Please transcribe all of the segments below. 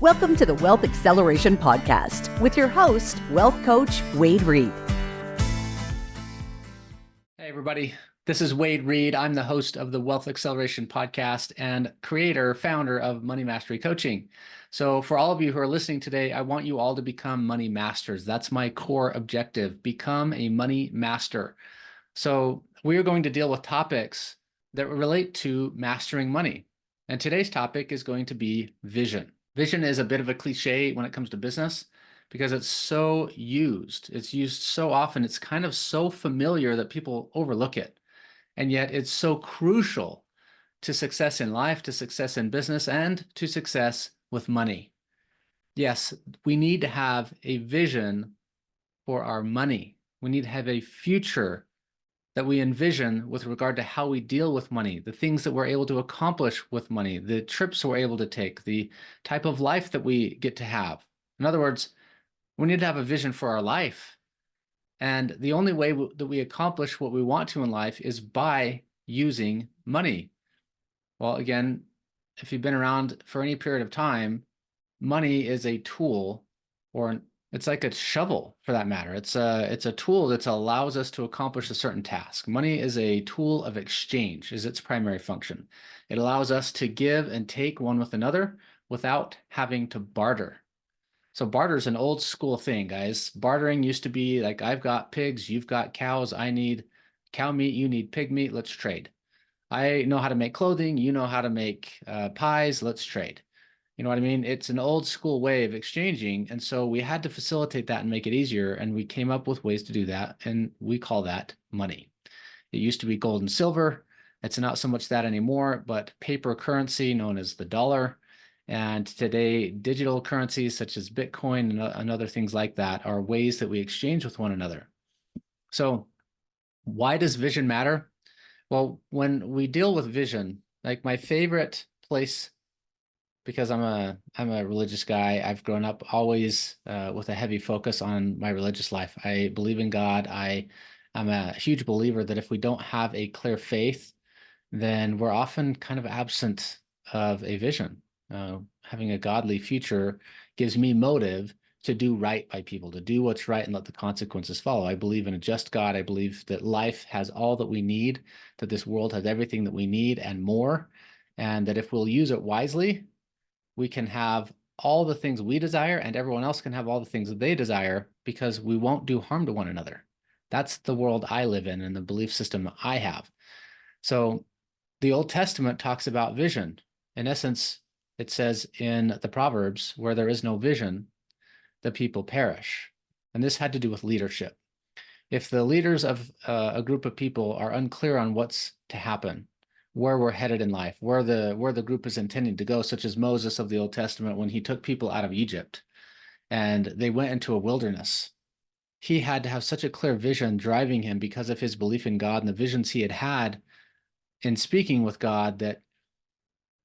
Welcome to the Wealth Acceleration Podcast with your host, wealth coach Wade Reed. Hey, everybody. This is Wade Reed. I'm the host of the Wealth Acceleration Podcast and founder of Money Mastery Coaching. So for all of you who are listening today, I want you all to become money masters. That's my core objective. Become a money master. So we are going to deal with topics that relate to mastering money. And today's topic is going to be vision. Vision is a bit of a cliche when it comes to business because it's so used. It's used so often. It's kind of so familiar that people overlook it. And yet it's so crucial to success in life, to success in business, and to success with money. Yes, we need to have a vision for our money. We need to have a future that we envision with regard to how we deal with money, the things that we're able to accomplish with money, the trips we're able to take, the type of life that we get to have. In other words, we need to have a vision for our life. And the only way that we accomplish what we want to in life is by using money. Well, again, if you've been around for any period of time, money is a tool, or it's like a shovel for that matter. It's a tool that allows us to accomplish a certain task. Money is a tool of exchange, is its primary function. It allows us to give and take one with another without having to barter. So barter is an old school thing, guys. Bartering used to be like, I've got pigs, you've got cows, I need cow meat, you need pig meat, let's trade. I know how to make clothing, you know how to make pies, let's trade. You know what I mean? It's an old school way of exchanging. And so we had to facilitate that and make it easier. And we came up with ways to do that. And we call that money. It used to be gold and silver. It's not so much that anymore, but paper currency known as the dollar. And today, digital currencies such as Bitcoin and other things like that are ways that we exchange with one another. So why does vision matter? Well, when we deal with vision, like my favorite place, because I'm a religious guy. I've grown up always with a heavy focus on my religious life. I believe in God. I'm a huge believer that if we don't have a clear faith, then we're often kind of absent of a vision. Having a godly future gives me motive to do right by people, to do what's right and let the consequences follow. I believe in a just God. I believe that life has all that we need, that this world has everything that we need and more, and that if we'll use it wisely, we can have all the things we desire and everyone else can have all the things that they desire because we won't do harm to one another. That's the world I live in and the belief system I have. So the Old Testament talks about vision. In essence, it says in the Proverbs, where there is no vision, the people perish. And this had to do with leadership. If the leaders of a group of people are unclear on what's to happen, where we're headed in life, where the group is intending to go, such as Moses of the Old Testament when he took people out of Egypt and they went into a wilderness. He had to have such a clear vision driving him because of his belief in God and the visions he had in speaking with God, that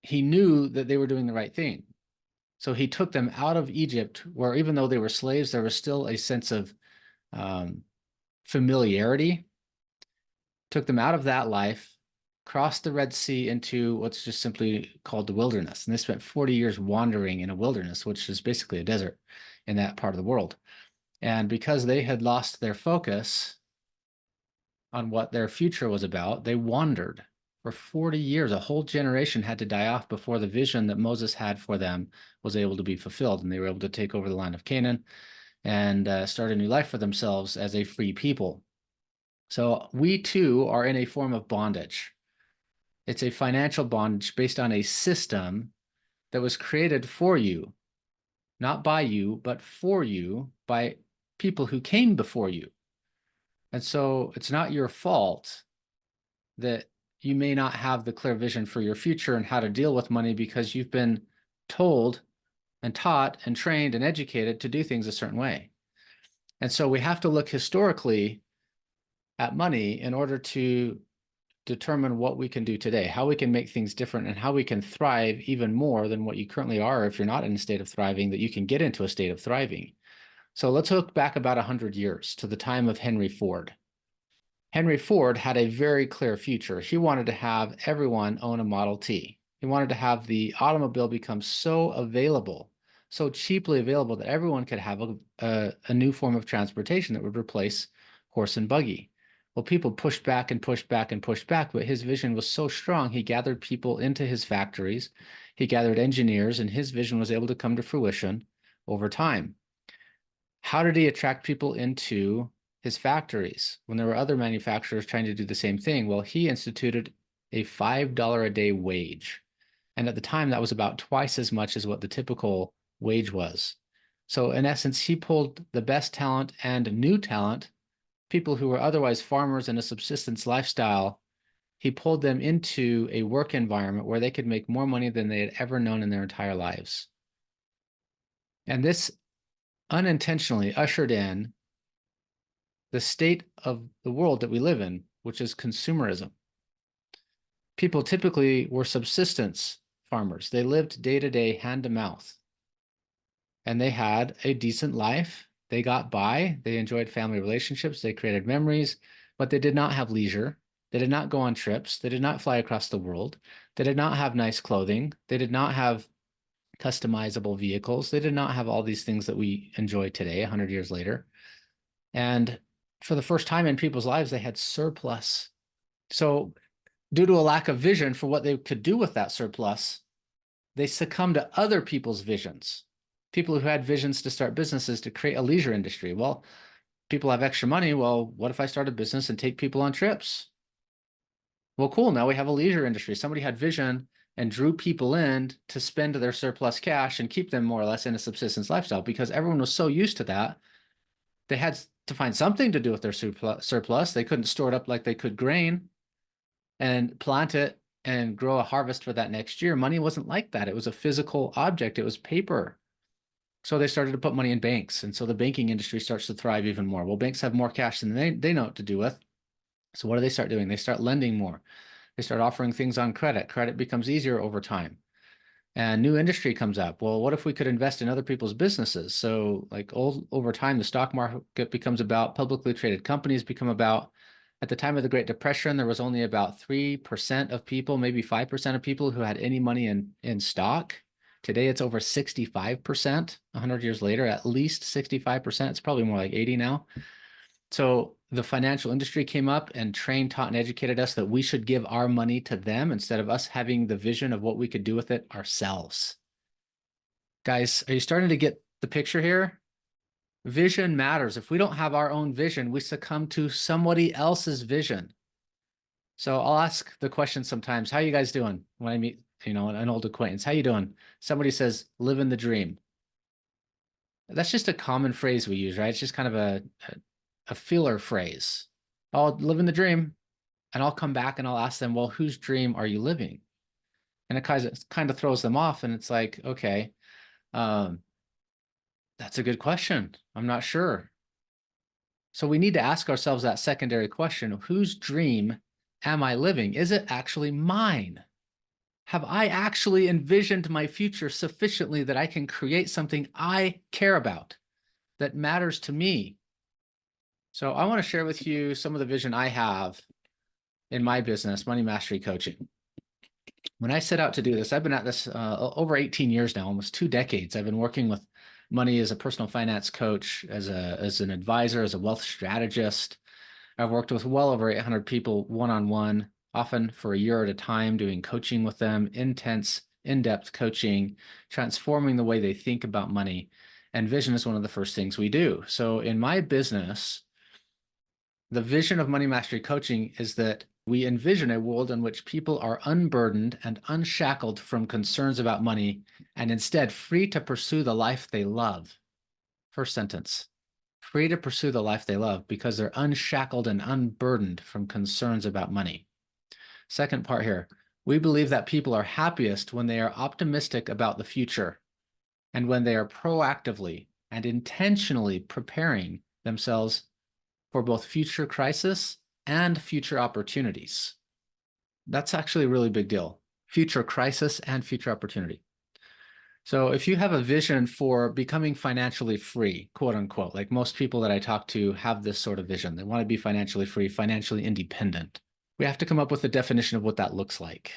he knew that they were doing the right thing. So he took them out of Egypt, where even though they were slaves, there was still a sense of familiarity, took them out of that life, crossed the Red Sea into what's just simply called the wilderness. And they spent 40 years wandering in a wilderness, which is basically a desert in that part of the world. And because they had lost their focus on what their future was about, they wandered for 40 years. A whole generation had to die off before the vision that Moses had for them was able to be fulfilled. And they were able to take over the land of Canaan and start a new life for themselves as a free people. So we too are in a form of bondage. It's a financial bondage based on a system that was created for you, not by you, but for you by people who came before you. And so it's not your fault that you may not have the clear vision for your future and how to deal with money because you've been told and taught and trained and educated to do things a certain way. And so we have to look historically at money in order to determine what we can do today, how we can make things different, and how we can thrive even more than what you currently are. If you're not in a state of thriving, that you can get into a state of thriving. So let's look back about 100 years to the time of Henry Ford. Henry Ford had a very clear future. He wanted to have everyone own a Model T. He wanted to have the automobile become so available so cheaply available that everyone could have a new form of transportation that would replace horse and buggy. Well, people pushed back and pushed back and pushed back, but his vision was so strong, he gathered people into his factories, he gathered engineers, and his vision was able to come to fruition over time. How did he attract people into his factories when there were other manufacturers trying to do the same thing? Well, he instituted a $5 a day wage. And at the time, that was about twice as much as what the typical wage was. So in essence, he pulled the best talent and new talent, people who were otherwise farmers in a subsistence lifestyle. He pulled them into a work environment where they could make more money than they had ever known in their entire lives. And this unintentionally ushered in the state of the world that we live in, which is consumerism. People typically were subsistence farmers. They lived day to day, hand to mouth, and they had a decent life. They got by. They enjoyed family relationships. They created memories, but they did not have leisure. They did not go on trips. They did not fly across the world. They did not have nice clothing. They did not have customizable vehicles. They did not have all these things that we enjoy today, 100 years later. And for the first time in people's lives, they had surplus. So due to a lack of vision for what they could do with that surplus, they succumbed to other people's visions. People who had visions to start businesses to create a leisure industry. Well, people have extra money. Well, what if I start a business and take people on trips? Well, cool. Now we have a leisure industry. Somebody had vision and drew people in to spend their surplus cash and keep them more or less in a subsistence lifestyle, because everyone was so used to that. They had to find something to do with their surplus. They couldn't store it up like they could grain and plant it and grow a harvest for that next year. Money wasn't like that. It was a physical object. It was paper. So they started to put money in banks. And so the banking industry starts to thrive even more. Well, banks have more cash than they know what to do with. So what do they start doing? They start lending more. They start offering things on credit. Credit becomes easier over time. And new industry comes up. Well, what if we could invest in other people's businesses? So like over time, the stock market becomes about, publicly traded companies become about. At the time of the Great Depression, there was only about 3% of people, maybe 5% of people who had any money in stock. Today, it's over 65%. 100 years later, at least 65%. It's probably more like 80 now. So the financial industry came up and trained, taught, and educated us that we should give our money to them instead of us having the vision of what we could do with it ourselves. Guys, are you starting to get the picture here? Vision matters. If we don't have our own vision, we succumb to somebody else's vision. So I'll ask the question sometimes, how you guys doing? When I meet, an old acquaintance, how you doing? Somebody says, living the dream. That's just a common phrase we use, right? It's just kind of a filler phrase. I'll live in the dream, and I'll come back and I'll ask them, well, whose dream are you living? And it kind of throws them off, and it's like, okay, that's a good question. I'm not sure. So we need to ask ourselves that secondary question, whose dream am I living? Is it actually mine? Have I actually envisioned my future sufficiently that I can create something I care about, that matters to me? So I want to share with you some of the vision I have in my business, Money Mastery Coaching. When I set out to do this, I've been at this over 18 years now, almost 2 decades. I've been working with money as a personal finance coach, as an advisor, as a wealth strategist. I've worked with well over 800 people one-on-one, often for a year at a time, doing coaching with them, intense, in-depth coaching, transforming the way they think about money. And vision is one of the first things we do. So in my business, the vision of Money Mastery Coaching is that we envision a world in which people are unburdened and unshackled from concerns about money, and instead free to pursue the life they love. First sentence, free to pursue the life they love because they're unshackled and unburdened from concerns about money. Second part here, we believe that people are happiest when they are optimistic about the future and when they are proactively and intentionally preparing themselves for both future crisis and future opportunities. That's actually a really big deal. Future crisis and future opportunity. So if you have a vision for becoming financially free, quote unquote, like most people that I talk to have this sort of vision. They want to be financially free, financially independent. We have to come up with a definition of what that looks like.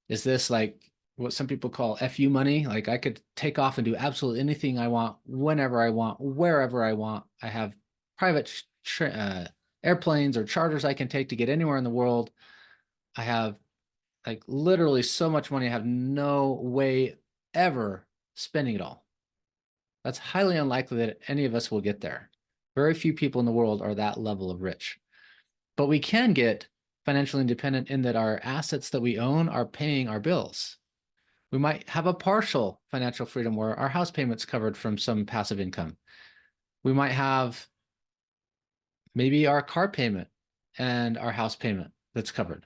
Is this like what some people call FU money. Like I could take off and do absolutely anything I want, whenever I want, wherever I want. I have private airplanes or charters I can take to get anywhere in the world. I have like literally so much money, I have no way ever spending it all. That's highly unlikely that any of us will get there. Very few people in the world are that level of rich. But we can get financially independent in that our assets that we own are paying our bills. We might have a partial financial freedom where our house payment's covered from some passive income. We might have maybe our car payment and our house payment that's covered,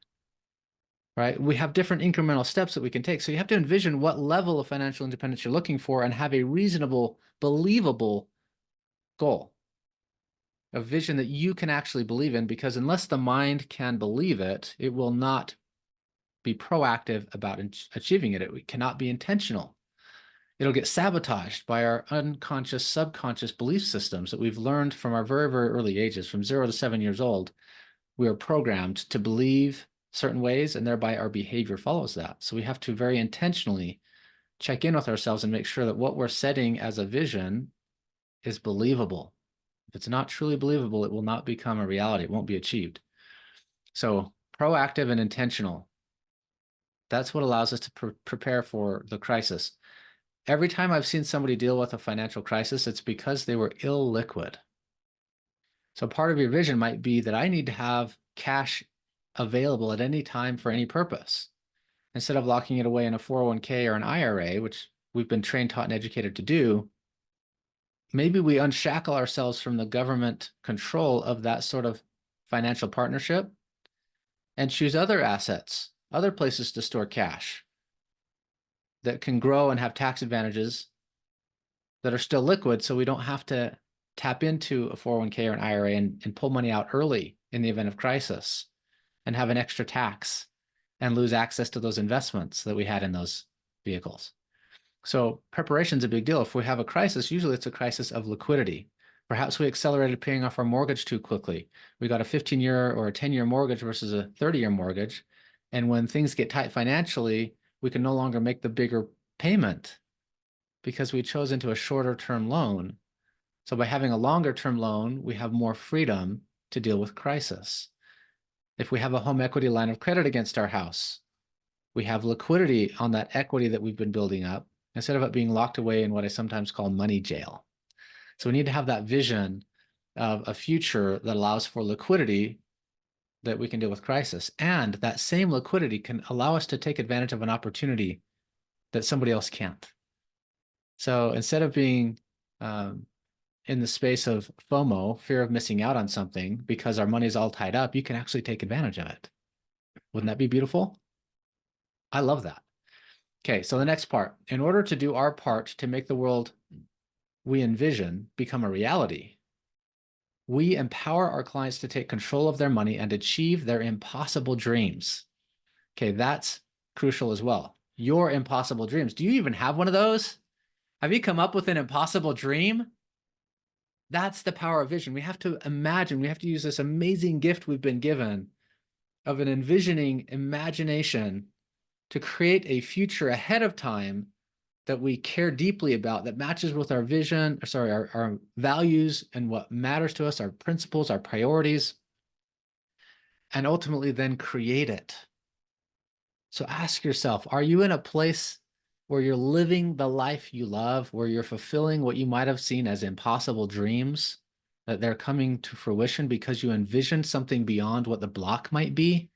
right? We have different incremental steps that we can take. So you have to envision what level of financial independence you're looking for and have a reasonable, believable goal, a vision that you can actually believe in, because unless the mind can believe it, it will not be proactive about achieving it. It cannot be intentional. It'll get sabotaged by our unconscious, subconscious belief systems that we've learned from our very, very early ages. From 0 to 7 years old, we are programmed to believe certain ways, and thereby our behavior follows that. So we have to very intentionally check in with ourselves and make sure that what we're setting as a vision is believable. If it's not truly believable, it will not become a reality. It won't be achieved. So proactive and intentional. That's what allows us to prepare for the crisis. Every time I've seen somebody deal with a financial crisis, it's because they were illiquid. So part of your vision might be that I need to have cash available at any time for any purpose. Instead of locking it away in a 401k or an IRA, which we've been trained, taught, and educated to do, maybe we unshackle ourselves from the government control of that sort of financial partnership and choose other assets, other places to store cash that can grow and have tax advantages that are still liquid, so we don't have to tap into a 401k or an IRA and pull money out early in the event of crisis and have an extra tax and lose access to those investments that we had in those vehicles. So preparation is a big deal. If we have a crisis, usually it's a crisis of liquidity. Perhaps we accelerated paying off our mortgage too quickly. We got a 15-year or a 10-year mortgage versus a 30-year mortgage. And when things get tight financially, we can no longer make the bigger payment because we chose into a shorter term loan. So by having a longer term loan, we have more freedom to deal with crisis. If we have a home equity line of credit against our house, we have liquidity on that equity that we've been building up instead of it being locked away in what I sometimes call money jail. So we need to have that vision of a future that allows for liquidity that we can deal with crisis. And that same liquidity can allow us to take advantage of an opportunity that somebody else can't. So instead of being in the space of FOMO, fear of missing out on something, because our money is all tied up, you can actually take advantage of it. Wouldn't that be beautiful? I love that. Okay, so the next part. In order to do our part to make the world we envision become a reality, we empower our clients to take control of their money and achieve their impossible dreams. Okay, that's crucial as well. Your impossible dreams. Do you even have one of those? Have you come up with an impossible dream? That's the power of vision. We have to imagine, we have to use this amazing gift we've been given of an envisioning imagination to create a future ahead of time that we care deeply about, that matches with our vision, our values and what matters to us, our principles, our priorities, and ultimately then create it. So ask yourself, are you in a place where you're living the life you love, where you're fulfilling what you might have seen as impossible dreams, that they're coming to fruition because you envisioned something beyond what the block might be?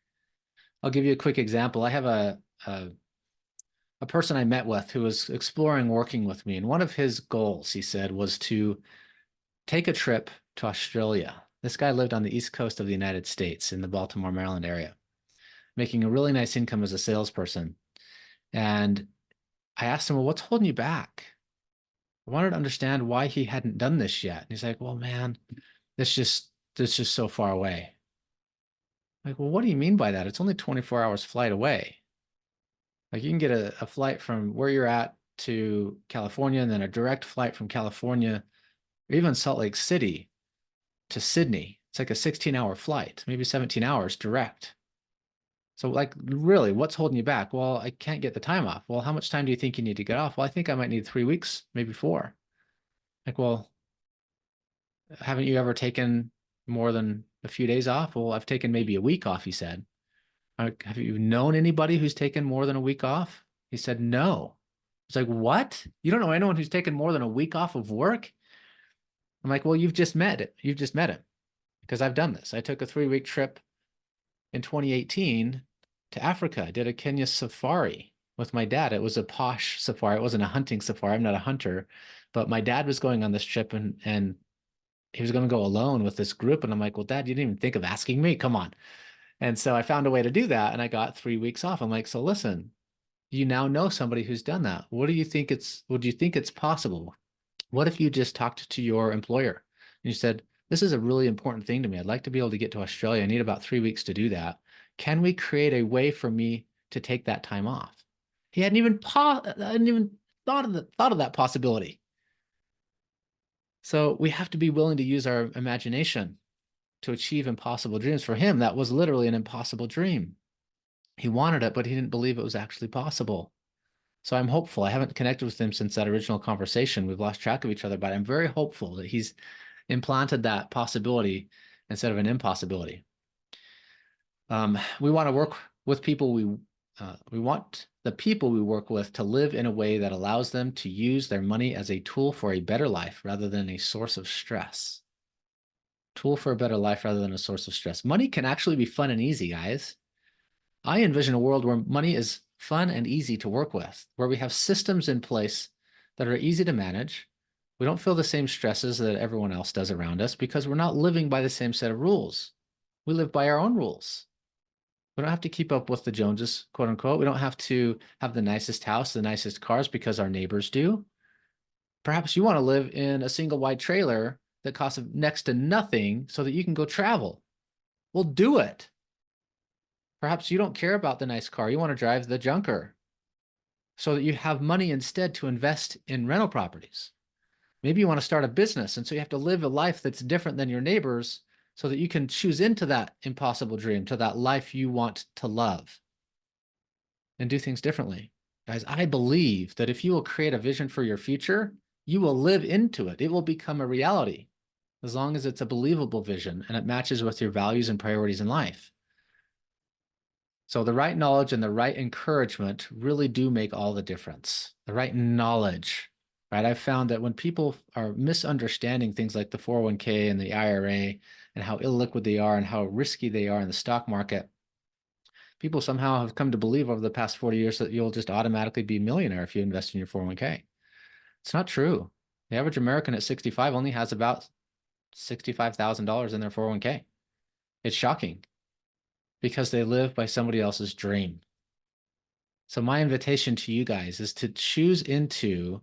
I'll give you a quick example. I have a person I met with who was exploring working with me. And one of his goals, he said, was to take a trip to Australia. This guy lived on the East Coast of the United States in the Baltimore, Maryland area, making a really nice income as a salesperson. And I asked him, well, what's holding you back? I wanted to understand why he hadn't done this yet. And he's like, well, man, this just so far away. I'm like, well, what do you mean by that? It's only 24 hours flight away. Like you can get a flight from where you're at to California and then a direct flight from California or even Salt Lake City to Sydney. It's like a 16-hour flight, maybe 17 hours direct. So like, really, what's holding you back? Well, I can't get the time off. Well, how much time do you think you need to get off? Well, I think I might need 3 weeks, maybe 4. Like, well, haven't you ever taken more than a few days off? Well, I've taken maybe a week off, he said. Have you known anybody who's taken more than a week off? He said, no. It's like, what? You don't know anyone who's taken more than a week off of work? I'm like, well, you've just met it. You've just met him because I've done this. I took a 3-week trip in 2018 to Africa. I did a Kenya safari with my dad. It was a posh safari. It wasn't a hunting safari. I'm not a hunter, but my dad was going on this trip and he was going to go alone with this group. And I'm like, well, Dad, you didn't even think of asking me. Come on. And so I found a way to do that. And I got 3 weeks off. I'm like, so listen, you now know somebody who's done that. Would you think it's possible? What if you just talked to your employer and you said, this is a really important thing to me. I'd like to be able to get to Australia. I need about 3 weeks to do that. Can we create a way for me to take that time off? He hadn't even thought of that possibility. So we have to be willing to use our imagination to achieve impossible dreams. For him, that was literally an impossible dream. He wanted it, but he didn't believe it was actually possible. So I'm hopeful. I haven't connected with him since that original conversation. We've lost track of each other, but I'm very hopeful that he's implanted that possibility instead of an impossibility. We want to work with people. We want the people we work with to live in a way that allows them to use their money as a tool for a better life rather than a source of stress. Tool for a better life rather than a source of stress. Money can actually be fun and easy, guys. I envision a world where money is fun and easy to work with, where we have systems in place that are easy to manage. We don't feel the same stresses that everyone else does around us because we're not living by the same set of rules. We live by our own rules. We don't have to keep up with the Joneses, quote unquote. We don't have to have the nicest house, the nicest cars because our neighbors do. Perhaps you want to live in a single wide trailer that costs next to nothing so that you can go travel. Well, do it. Perhaps you don't care about the nice car. You want to drive the junker so that you have money instead to invest in rental properties. Maybe you want to start a business, and so you have to live a life that's different than your neighbors so that you can choose into that impossible dream, to that life you want to love and do things differently. Guys, I believe that if you will create a vision for your future, you will live into it. It will become a reality as long as it's a believable vision and it matches with your values and priorities in life. So the right knowledge and the right encouragement really do make all the difference. The right knowledge, right? I've found that when people are misunderstanding things like the 401k and the IRA and how illiquid they are and how risky they are in the stock market, people somehow have come to believe over the past 40 years that you'll just automatically be a millionaire if you invest in your 401k. It's not true. The average American at 65 only has about $65,000 in their 401k. It's shocking because they live by somebody else's dream. So my invitation to you guys is to choose into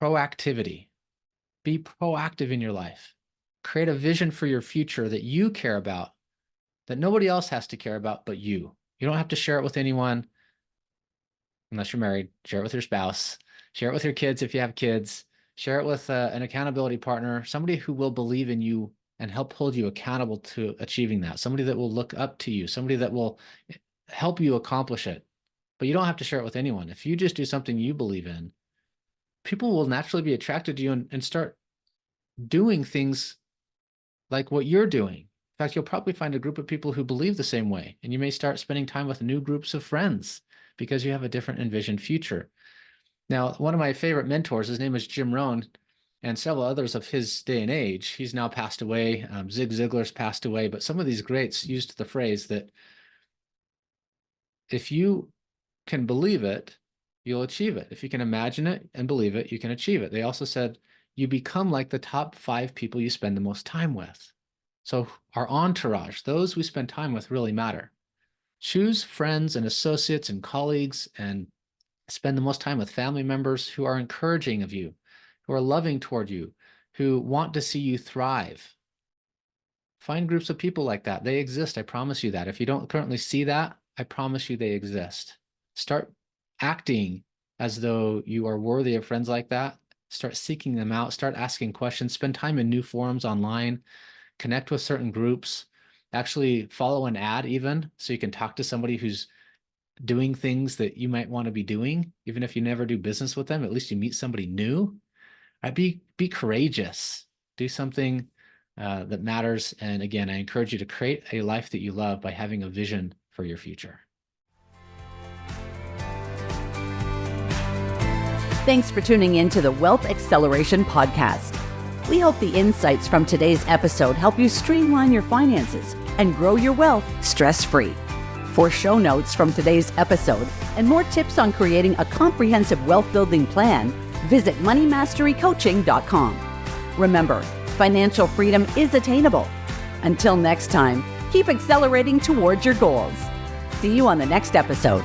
proactivity. Be proactive in your life. Create a vision for your future that you care about, that nobody else has to care about but you. You don't have to share it with anyone unless you're married. Share it with your spouse. Share it with your kids if you have kids. Share it with an accountability partner, somebody who will believe in you and help hold you accountable to achieving that. Somebody that will look up to you, somebody that will help you accomplish it. But you don't have to share it with anyone. If you just do something you believe in, people will naturally be attracted to you and start doing things like what you're doing. In fact, you'll probably find a group of people who believe the same way, and you may start spending time with new groups of friends because you have a different envisioned future. Now, one of my favorite mentors, his name is Jim Rohn, and several others of his day and age. He's now passed away. Zig Ziglar's passed away, but some of these greats used the phrase that if you can believe it, you'll achieve it. If you can imagine it and believe it, you can achieve it. They also said you become like the top 5 people you spend the most time with. So our entourage, those we spend time with, really matter. Choose friends and associates and colleagues and spend the most time with family members who are encouraging of you, who are loving toward you, who want to see you thrive. Find groups of people like that. They exist. I promise you that. If you don't currently see that, I promise you they exist. Start acting as though you are worthy of friends like that. Start seeking them out. Start asking questions. Spend time in new forums online. Connect with certain groups. actually follow an ad even, so you can talk to somebody who's doing things that you might want to be doing, even if you never do business with them. At least you meet somebody new. Be courageous. Do something that matters. And again, I encourage you to create a life that you love by having a vision for your future. Thanks for tuning in to the Wealth Acceleration Podcast. We hope the insights from today's episode help you streamline your finances and grow your wealth stress-free. For show notes from today's episode and more tips on creating a comprehensive wealth-building plan, visit moneymasterycoaching.com. Remember, financial freedom is attainable. Until next time, keep accelerating towards your goals. See you on the next episode.